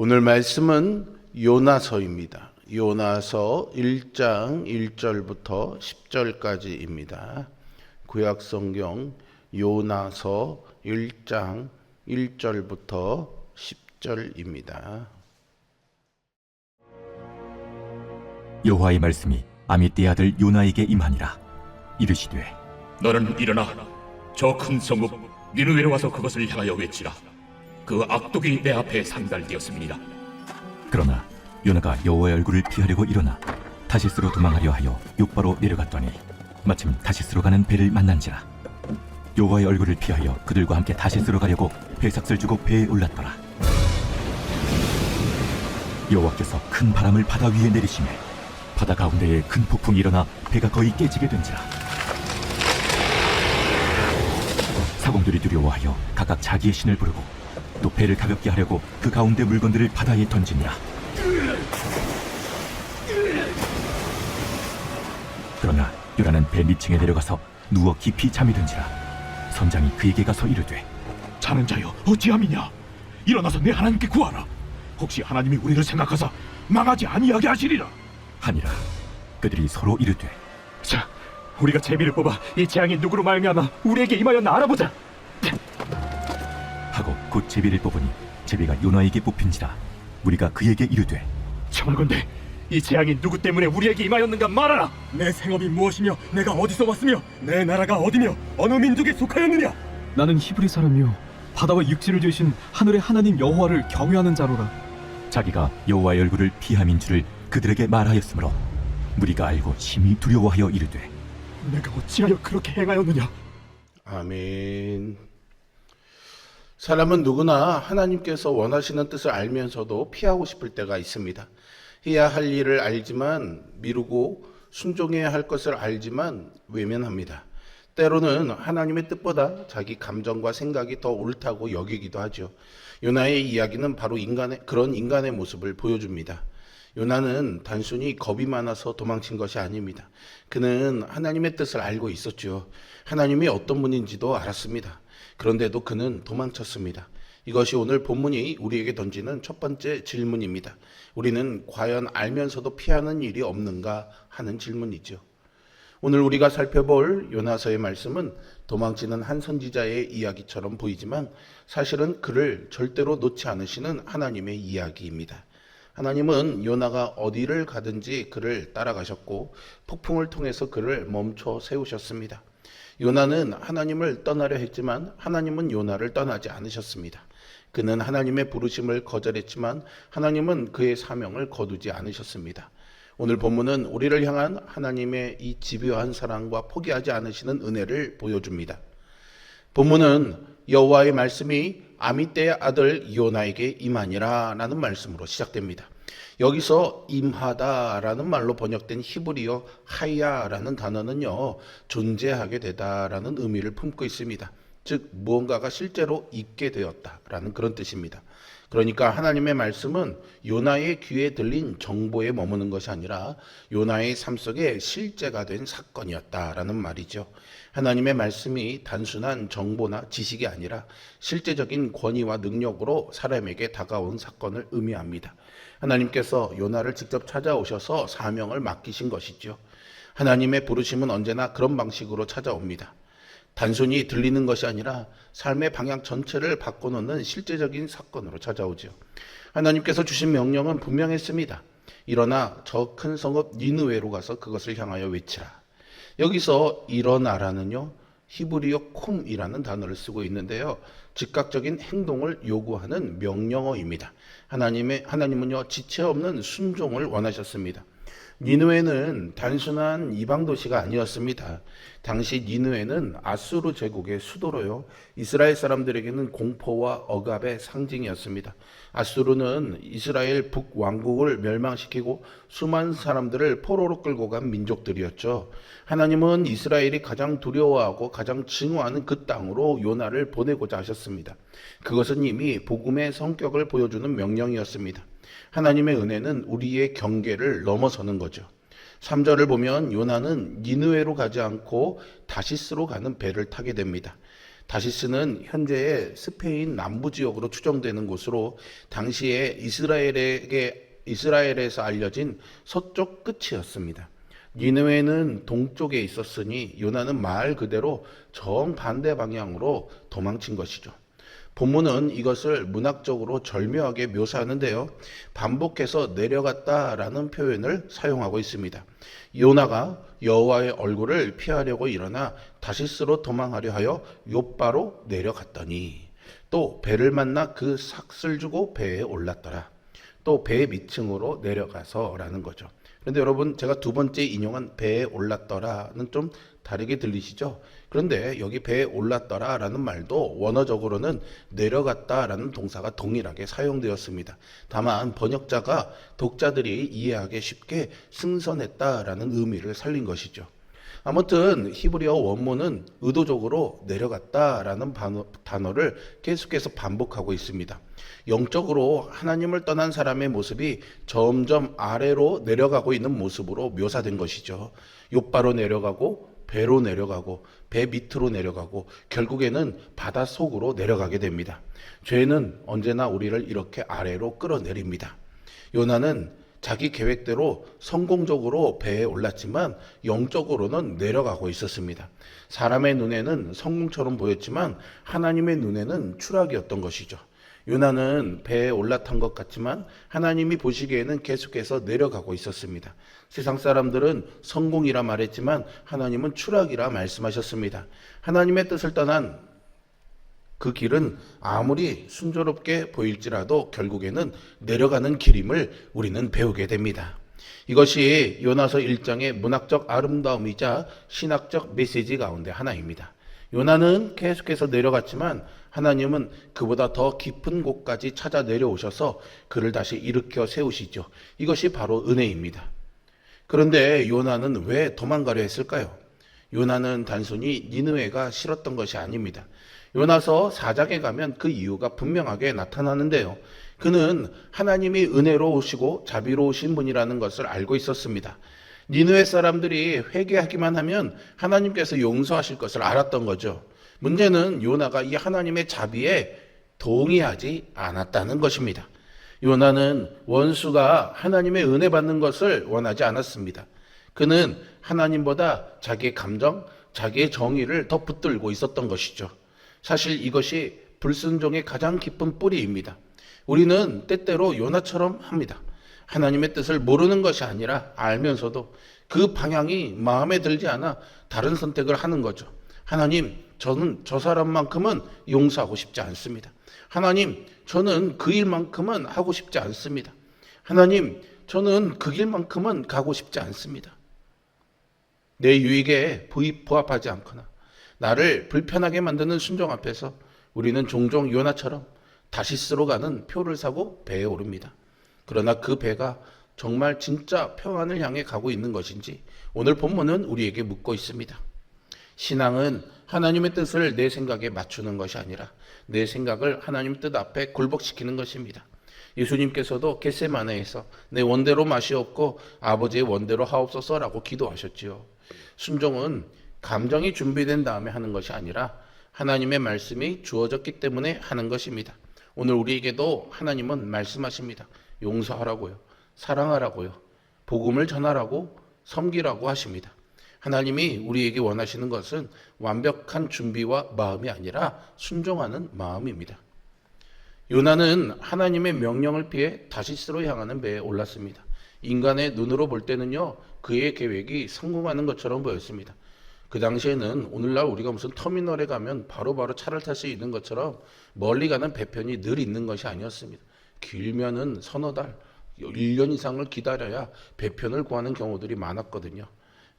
오늘 말씀은 요나서입니다. 요나서 1장 1절부터 10절까지입니다. 구약성경 요나서 1장 1절부터 10절입니다. 여호와의 말씀이 아미떼의 아들 요나에게 임하니라. 이르시되 너는 일어나 저 큰 성읍 니느웨로 와서 그것을 향하여 외치라. 그 악독이 내 앞에 상달되었습니다. 그러나 요나가 여호와의 얼굴을 피하려고 일어나 다시스로 도망하려 하여 욥바로 내려갔더니 마침 다시스로 가는 배를 만난지라. 여호와의 얼굴을 피하여 그들과 함께 다시스로 가려고 배삭을 주고 배에 올랐더라. 여호와께서 큰 바람을 바다 위에 내리시매 바다 가운데에 큰 폭풍이 일어나 배가 거의 깨지게 된지라. 사공들이 두려워하여 각각 자기의 신을 부르고 또 배를 가볍게 하려고 그 가운데 물건들을 바다에 던지니라. 그러나 요나는 배 밑층에 내려가서 누워 깊이 잠이 든지라. 선장이 그에게 가서 이르되 자는 자여 어찌함이냐? 일어나서 내 하나님께 구하라. 혹시 하나님이 우리를 생각하사 망하지 아니하게 하시리라. 하니라. 그들이 서로 이르되 자, 우리가 제비를 뽑아 이 재앙이 누구로 말미암아 우리에게 임하였나 알아보자. 하고 곧 제비를 뽑으니 제비가 요나에게 뽑힌지라. 우리가 그에게 이르되 청하건대 이 재앙이 누구 때문에 우리에게 임하였는가 말하라. 내 생업이 무엇이며 내가 어디서 왔으며 내 나라가 어디며 어느 민족에 속하였느냐? 나는 히브리 사람이요 바다와 육지를 지으신 하늘의 하나님 여호와를 경외하는 자로라. 자기가 여호와의 얼굴을 피함인 줄을 그들에게 말하였으므로 무리가 알고 심히 두려워하여 이르되 내가 어찌하여 그렇게 행하였느냐? 아멘. 사람은 누구나 하나님께서 원하시는 뜻을 알면서도 피하고 싶을 때가 있습니다. 해야 할 일을 알지만 미루고 순종해야 할 것을 알지만 외면합니다. 때로는 하나님의 뜻보다 자기 감정과 생각이 더 옳다고 여기기도 하죠. 요나의 이야기는 바로 그런 인간의 모습을 보여줍니다. 요나는 단순히 겁이 많아서 도망친 것이 아닙니다. 그는 하나님의 뜻을 알고 있었죠. 하나님이 어떤 분인지도 알았습니다. 그런데도 그는 도망쳤습니다. 이것이 오늘 본문이 우리에게 던지는 첫 번째 질문입니다. 우리는 과연 알면서도 피하는 일이 없는가 하는 질문이죠. 오늘 우리가 살펴볼 요나서의 말씀은 도망치는 한 선지자의 이야기처럼 보이지만 사실은 그를 절대로 놓지 않으시는 하나님의 이야기입니다. 하나님은 요나가 어디를 가든지 그를 따라가셨고 폭풍을 통해서 그를 멈춰 세우셨습니다. 요나는 하나님을 떠나려 했지만 하나님은 요나를 떠나지 않으셨습니다. 그는 하나님의 부르심을 거절했지만 하나님은 그의 사명을 거두지 않으셨습니다. 오늘 본문은 우리를 향한 하나님의 이 집요한 사랑과 포기하지 않으시는 은혜를 보여줍니다. 본문은 여호와의 말씀이 아미떼의 아들 요나에게 임하니라 라는 말씀으로 시작됩니다. 여기서 임하다라는 말로 번역된 히브리어 하야라는 단어는요, 존재하게 되다라는 의미를 품고 있습니다. 즉 무언가가 실제로 있게 되었다라는 그런 뜻입니다. 그러니까 하나님의 말씀은 요나의 귀에 들린 정보에 머무는 것이 아니라 요나의 삶 속에 실제가 된 사건이었다라는 말이죠. 하나님의 말씀이 단순한 정보나 지식이 아니라 실제적인 권위와 능력으로 사람에게 다가온 사건을 의미합니다. 하나님께서 요나를 직접 찾아오셔서 사명을 맡기신 것이죠. 하나님의 부르심은 언제나 그런 방식으로 찾아옵니다. 단순히 들리는 것이 아니라 삶의 방향 전체를 바꿔놓는 실제적인 사건으로 찾아오죠. 하나님께서 주신 명령은 분명했습니다. 일어나 저 큰 성읍 니느웨로 가서 그것을 향하여 외치라. 여기서 일어나라는요, 히브리어 콤이라는 단어를 쓰고 있는데요, 즉각적인 행동을 요구하는 명령어입니다. 하나님은요, 지체 없는 순종을 원하셨습니다. 니느웨는 단순한 이방 도시가 아니었습니다. 당시 니느웨는 아수르 제국의 수도로요, 이스라엘 사람들에게는 공포와 억압의 상징이었습니다. 아수르는 이스라엘 북왕국을 멸망시키고 수많은 사람들을 포로로 끌고 간 민족들이었죠. 하나님은 이스라엘이 가장 두려워하고 가장 증오하는 그 땅으로 요나를 보내고자 하셨습니다. 그것은 이미 복음의 성격을 보여주는 명령이었습니다. 하나님의 은혜는 우리의 경계를 넘어서는 거죠. 3절을 보면 요나는 니느웨로 가지 않고 다시스로 가는 배를 타게 됩니다. 다시스는 현재의 스페인 남부 지역으로 추정되는 곳으로 당시에 이스라엘에서 알려진 서쪽 끝이었습니다. 니느웨는 동쪽에 있었으니 요나는 말 그대로 정반대 방향으로 도망친 것이죠. 본문은 이것을 문학적으로 절묘하게 묘사하는데요. 반복해서 내려갔다라는 표현을 사용하고 있습니다. 요나가 여호와의 얼굴을 피하려고 일어나 다시스로 도망하려 하여 욥바로 내려갔더니 또 배를 만나 그 삭슬 주고 배에 올랐더라. 또 배 밑층으로 내려가서라는 거죠. 그런데 여러분, 제가 두 번째 인용한 배에 올랐더라는 좀 다르게 들리시죠? 그런데 여기 배에 올랐더라라는 말도 원어적으로는 내려갔다라는 동사가 동일하게 사용되었습니다. 다만 번역자가 독자들이 이해하기 쉽게 승선했다라는 의미를 살린 것이죠. 아무튼 히브리어 원문은 의도적으로 내려갔다라는 단어를 계속해서 반복하고 있습니다. 영적으로 하나님을 떠난 사람의 모습이 점점 아래로 내려가고 있는 모습으로 묘사된 것이죠. 욥바로 내려가고 배로 내려가고 배 밑으로 내려가고 결국에는 바다 속으로 내려가게 됩니다. 죄는 언제나 우리를 이렇게 아래로 끌어내립니다. 요나는 자기 계획대로 성공적으로 배에 올랐지만 영적으로는 내려가고 있었습니다. 사람의 눈에는 성공처럼 보였지만 하나님의 눈에는 추락이었던 것이죠. 요나는 배에 올라탄 것 같지만 하나님이 보시기에는 계속해서 내려가고 있었습니다. 세상 사람들은 성공이라 말했지만 하나님은 추락이라 말씀하셨습니다. 하나님의 뜻을 떠난 그 길은 아무리 순조롭게 보일지라도 결국에는 내려가는 길임을 우리는 배우게 됩니다. 이것이 요나서 1장의 문학적 아름다움이자 신학적 메시지 가운데 하나입니다. 요나는 계속해서 내려갔지만 하나님은 그보다 더 깊은 곳까지 찾아 내려오셔서 그를 다시 일으켜 세우시죠. 이것이 바로 은혜입니다. 그런데 요나는 왜 도망가려 했을까요? 요나는 단순히 니느웨가 싫었던 것이 아닙니다. 요나서 4장에 가면 그 이유가 분명하게 나타나는데요. 그는 하나님이 은혜로우시고 자비로우신 분이라는 것을 알고 있었습니다. 니느웨 사람들이 회개하기만 하면 하나님께서 용서하실 것을 알았던 거죠. 문제는 요나가 이 하나님의 자비에 동의하지 않았다는 것입니다. 요나는 원수가 하나님의 은혜 받는 것을 원하지 않았습니다. 그는 하나님보다 자기의 감정, 자기의 정의를 더 붙들고 있었던 것이죠. 사실 이것이 불순종의 가장 깊은 뿌리입니다. 우리는 때때로 요나처럼 합니다. 하나님의 뜻을 모르는 것이 아니라 알면서도 그 방향이 마음에 들지 않아 다른 선택을 하는 거죠. 하나님, 저는 저 사람만큼은 용서하고 싶지 않습니다. 하나님, 저는 그 일만큼은 하고 싶지 않습니다. 하나님, 저는 그 길만큼은 가고 싶지 않습니다. 내 유익에 부합하지 않거나 나를 불편하게 만드는 순종 앞에서 우리는 종종 요나처럼 다시스로 가는 표를 사고 배에 오릅니다. 그러나 그 배가 정말 진짜 평안을 향해 가고 있는 것인지 오늘 본문은 우리에게 묻고 있습니다. 신앙은 하나님의 뜻을 내 생각에 맞추는 것이 아니라 내 생각을 하나님 뜻 앞에 굴복시키는 것입니다. 예수님께서도 겟세마네에서 내 원대로 마시옵고 아버지의 원대로 하옵소서라고 기도하셨지요. 순종은 감정이 준비된 다음에 하는 것이 아니라 하나님의 말씀이 주어졌기 때문에 하는 것입니다. 오늘 우리에게도 하나님은 말씀하십니다. 용서하라고요. 사랑하라고요. 복음을 전하라고 섬기라고 하십니다. 하나님이 우리에게 원하시는 것은 완벽한 준비와 마음이 아니라 순종하는 마음입니다. 요나는 하나님의 명령을 피해 다시스로 향하는 배에 올랐습니다. 인간의 눈으로 볼 때는요, 그의 계획이 성공하는 것처럼 보였습니다. 그 당시에는 오늘날 우리가 무슨 터미널에 가면 바로바로 차를 탈 수 있는 것처럼 멀리 가는 배편이 늘 있는 것이 아니었습니다. 길면은 서너 달, 1년 이상을 기다려야 배편을 구하는 경우들이 많았거든요.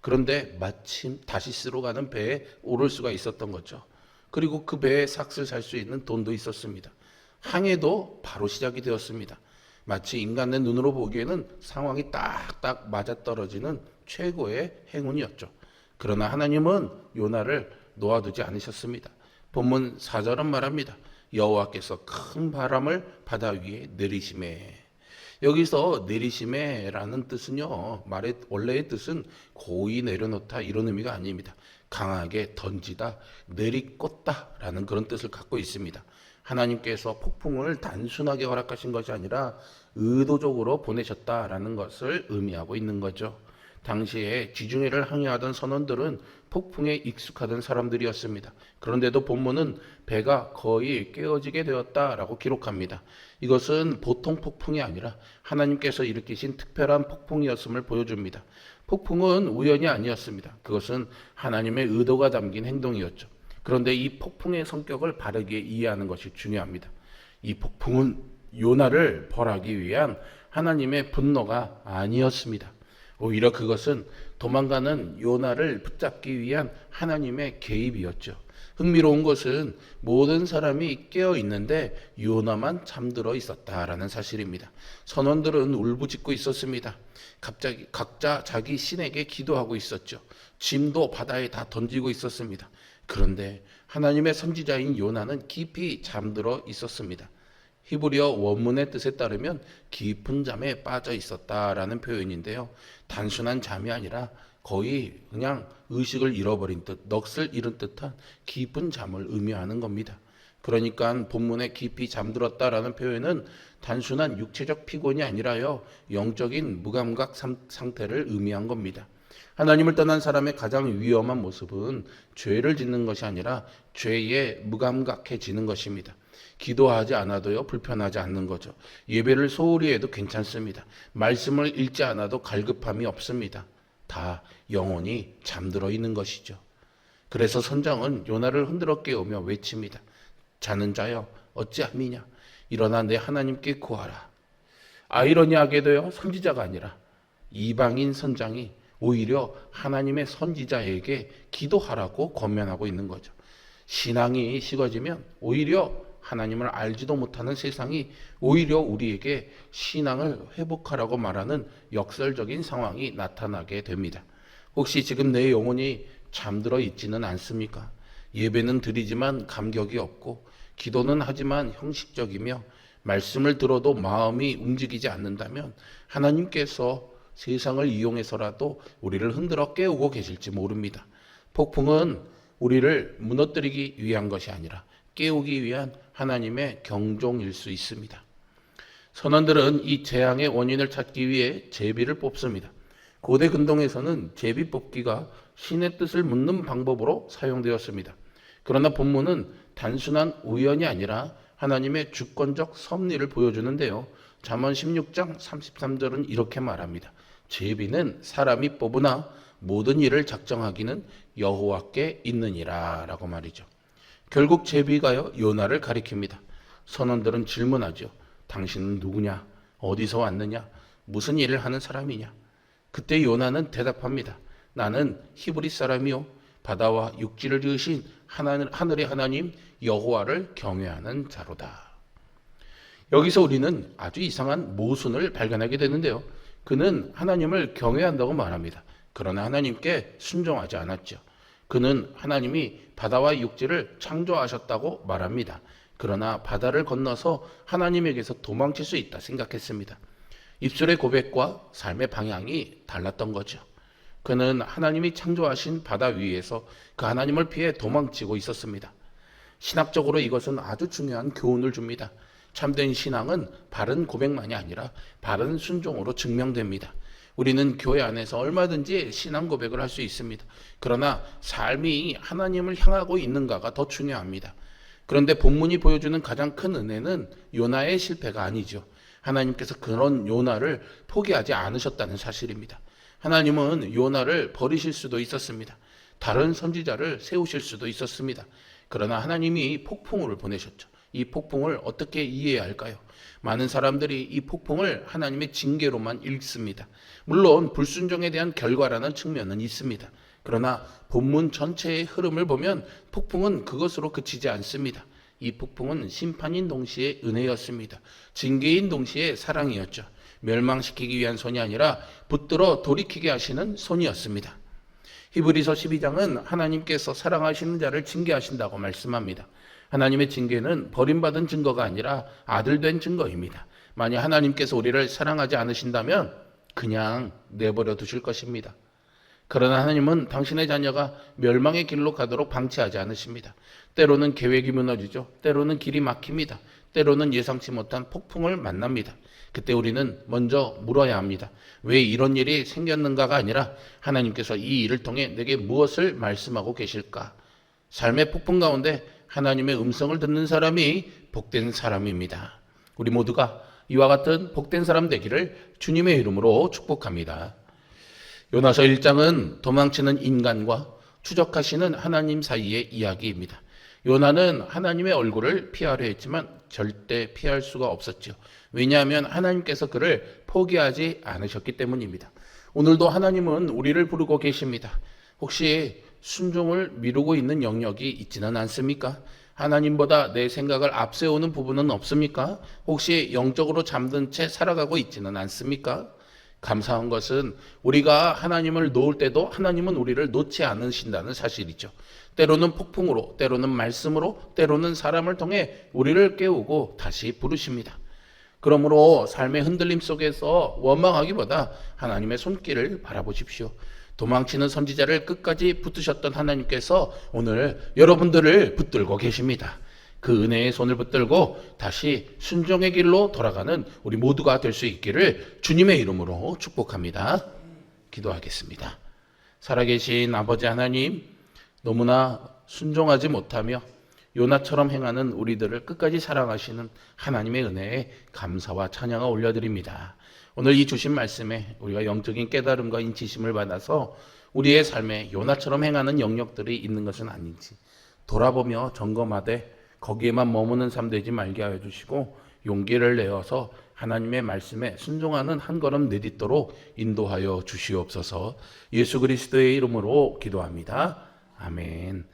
그런데 마침 다시스로 가는 배에 오를 수가 있었던 거죠. 그리고 그 배에 삭슬 살 수 있는 돈도 있었습니다. 항해도 바로 시작이 되었습니다. 마치 인간의 눈으로 보기에는 상황이 딱딱 맞아떨어지는 최고의 행운이었죠. 그러나 하나님은 요나를 놓아두지 않으셨습니다. 본문 4절은 말합니다. 여호와께서 큰 바람을 바다 위에 내리시매. 여기서 내리시매라는 뜻은요, 말의 원래의 뜻은 고이 내려놓다 이런 의미가 아닙니다. 강하게 던지다, 내리꽂다라는 그런 뜻을 갖고 있습니다. 하나님께서 폭풍을 단순하게 허락하신 것이 아니라 의도적으로 보내셨다라는 것을 의미하고 있는 거죠. 당시에 지중해를 항해하던 선원들은 폭풍에 익숙하던 사람들이었습니다. 그런데도 본문은 배가 거의 깨어지게 되었다라고 기록합니다. 이것은 보통 폭풍이 아니라 하나님께서 일으키신 특별한 폭풍이었음을 보여줍니다. 폭풍은 우연이 아니었습니다. 그것은 하나님의 의도가 담긴 행동이었죠. 그런데 이 폭풍의 성격을 바르게 이해하는 것이 중요합니다. 이 폭풍은 요나를 벌하기 위한 하나님의 분노가 아니었습니다. 오히려 그것은 도망가는 요나를 붙잡기 위한 하나님의 개입이었죠. 흥미로운 것은 모든 사람이 깨어 있는데 요나만 잠들어 있었다라는 사실입니다. 선원들은 울부짖고 있었습니다. 갑자기 각자 자기 신에게 기도하고 있었죠. 짐도 바다에 다 던지고 있었습니다. 그런데 하나님의 선지자인 요나는 깊이 잠들어 있었습니다. 히브리어 원문의 뜻에 따르면 깊은 잠에 빠져 있었다라는 표현인데요. 단순한 잠이 아니라 거의 그냥 의식을 잃어버린 듯, 넋을 잃은 듯한 깊은 잠을 의미하는 겁니다. 그러니까 본문에 깊이 잠들었다라는 표현은 단순한 육체적 피곤이 아니라요, 영적인 무감각 상태를 의미한 겁니다. 하나님을 떠난 사람의 가장 위험한 모습은 죄를 짓는 것이 아니라 죄에 무감각해지는 것입니다. 기도하지 않아도요, 불편하지 않는 거죠. 예배를 소홀히 해도 괜찮습니다. 말씀을 읽지 않아도 갈급함이 없습니다. 다 영혼이 잠들어 있는 것이죠. 그래서 선장은 요나를 흔들어 깨우며 외칩니다. 자는 자여 어찌함이냐, 일어나 내 하나님께 구하라. 아이러니하게도요, 선지자가 아니라 이방인 선장이 오히려 하나님의 선지자에게 기도하라고 권면하고 있는 거죠. 신앙이 식어지면 오히려 하나님을 알지도 못하는 세상이 오히려 우리에게 신앙을 회복하라고 말하는 역설적인 상황이 나타나게 됩니다. 혹시 지금 내 영혼이 잠들어 있지는 않습니까? 예배는 드리지만 감격이 없고, 기도는 하지만 형식적이며, 말씀을 들어도 마음이 움직이지 않는다면 하나님께서 세상을 이용해서라도 우리를 흔들어 깨우고 계실지 모릅니다. 폭풍은 우리를 무너뜨리기 위한 것이 아니라 깨우기 위한 하나님의 경종일 수 있습니다. 선원들은 이 재앙의 원인을 찾기 위해 제비를 뽑습니다. 고대 근동에서는 제비 뽑기가 신의 뜻을 묻는 방법으로 사용되었습니다. 그러나 본문은 단순한 우연이 아니라 하나님의 주권적 섭리를 보여주는데요. 잠언 16장 33절은 이렇게 말합니다. 제비는 사람이 뽑으나 모든 일을 작정하기는 여호와께 있느니라 라고 말이죠. 결국 제비가요, 요나를 가리킵니다. 선원들은 질문하죠. 당신은 누구냐? 어디서 왔느냐? 무슨 일을 하는 사람이냐? 그때 요나는 대답합니다. 나는 히브리 사람이요, 바다와 육지를 지으신 하늘의 하나님 여호와를 경외하는 자로다. 여기서 우리는 아주 이상한 모순을 발견하게 되는데요. 그는 하나님을 경외한다고 말합니다. 그러나 하나님께 순종하지 않았죠. 그는 하나님이 바다와 육지를 창조하셨다고 말합니다. 그러나 바다를 건너서 하나님에게서 도망칠 수 있다 생각했습니다. 입술의 고백과 삶의 방향이 달랐던 거죠. 그는 하나님이 창조하신 바다 위에서 그 하나님을 피해 도망치고 있었습니다. 신학적으로 이것은 아주 중요한 교훈을 줍니다. 참된 신앙은 바른 고백만이 아니라 바른 순종으로 증명됩니다. 우리는 교회 안에서 얼마든지 신앙 고백을 할 수 있습니다. 그러나 삶이 하나님을 향하고 있는가가 더 중요합니다. 그런데 본문이 보여주는 가장 큰 은혜는 요나의 실패가 아니죠. 하나님께서 그런 요나를 포기하지 않으셨다는 사실입니다. 하나님은 요나를 버리실 수도 있었습니다. 다른 선지자를 세우실 수도 있었습니다. 그러나 하나님이 폭풍우를 보내셨죠. 이 폭풍을 어떻게 이해해야 할까요? 많은 사람들이 이 폭풍을 하나님의 징계로만 읽습니다. 물론 불순종에 대한 결과라는 측면은 있습니다. 그러나 본문 전체의 흐름을 보면 폭풍은 그것으로 그치지 않습니다. 이 폭풍은 심판인 동시에 은혜였습니다. 징계인 동시에 사랑이었죠. 멸망시키기 위한 손이 아니라 붙들어 돌이키게 하시는 손이었습니다. 히브리서 12장은 하나님께서 사랑하시는 자를 징계하신다고 말씀합니다. 하나님의 징계는 버림받은 증거가 아니라 아들된 증거입니다. 만약 하나님께서 우리를 사랑하지 않으신다면 그냥 내버려 두실 것입니다. 그러나 하나님은 당신의 자녀가 멸망의 길로 가도록 방치하지 않으십니다. 때로는 계획이 무너지죠. 때로는 길이 막힙니다. 때로는 예상치 못한 폭풍을 만납니다. 그때 우리는 먼저 물어야 합니다. 왜 이런 일이 생겼는가가 아니라 하나님께서 이 일을 통해 내게 무엇을 말씀하고 계실까? 삶의 폭풍 가운데 하나님의 음성을 듣는 사람이 복된 사람입니다. 우리 모두가 이와 같은 복된 사람 되기를 주님의 이름으로 축복합니다. 요나서 1장은 도망치는 인간과 추적하시는 하나님 사이의 이야기입니다. 요나는 하나님의 얼굴을 피하려 했지만 절대 피할 수가 없었죠. 왜냐하면 하나님께서 그를 포기하지 않으셨기 때문입니다. 오늘도 하나님은 우리를 부르고 계십니다. 혹시 순종을 미루고 있는 영역이 있지는 않습니까? 하나님보다 내 생각을 앞세우는 부분은 없습니까? 혹시 영적으로 잠든 채 살아가고 있지는 않습니까? 감사한 것은 우리가 하나님을 놓을 때도 하나님은 우리를 놓지 않으신다는 사실이죠. 때로는 폭풍으로, 때로는 말씀으로, 때로는 사람을 통해 우리를 깨우고 다시 부르십니다. 그러므로 삶의 흔들림 속에서 원망하기보다 하나님의 손길을 바라보십시오. 도망치는 선지자를 끝까지 붙드셨던 하나님께서 오늘 여러분들을 붙들고 계십니다. 그 은혜의 손을 붙들고 다시 순종의 길로 돌아가는 우리 모두가 될 수 있기를 주님의 이름으로 축복합니다. 기도하겠습니다. 살아계신 아버지 하나님, 너무나 순종하지 못하며 요나처럼 행하는 우리들을 끝까지 사랑하시는 하나님의 은혜에 감사와 찬양을 올려드립니다. 오늘 이 주신 말씀에 우리가 영적인 깨달음과 인치심을 받아서 우리의 삶에 요나처럼 행하는 영역들이 있는 것은 아닌지 돌아보며 점검하되 거기에만 머무는 삶 되지 말게 하여 주시고 용기를 내어서 하나님의 말씀에 순종하는 한 걸음 내딛도록 인도하여 주시옵소서. 예수 그리스도의 이름으로 기도합니다. 아멘.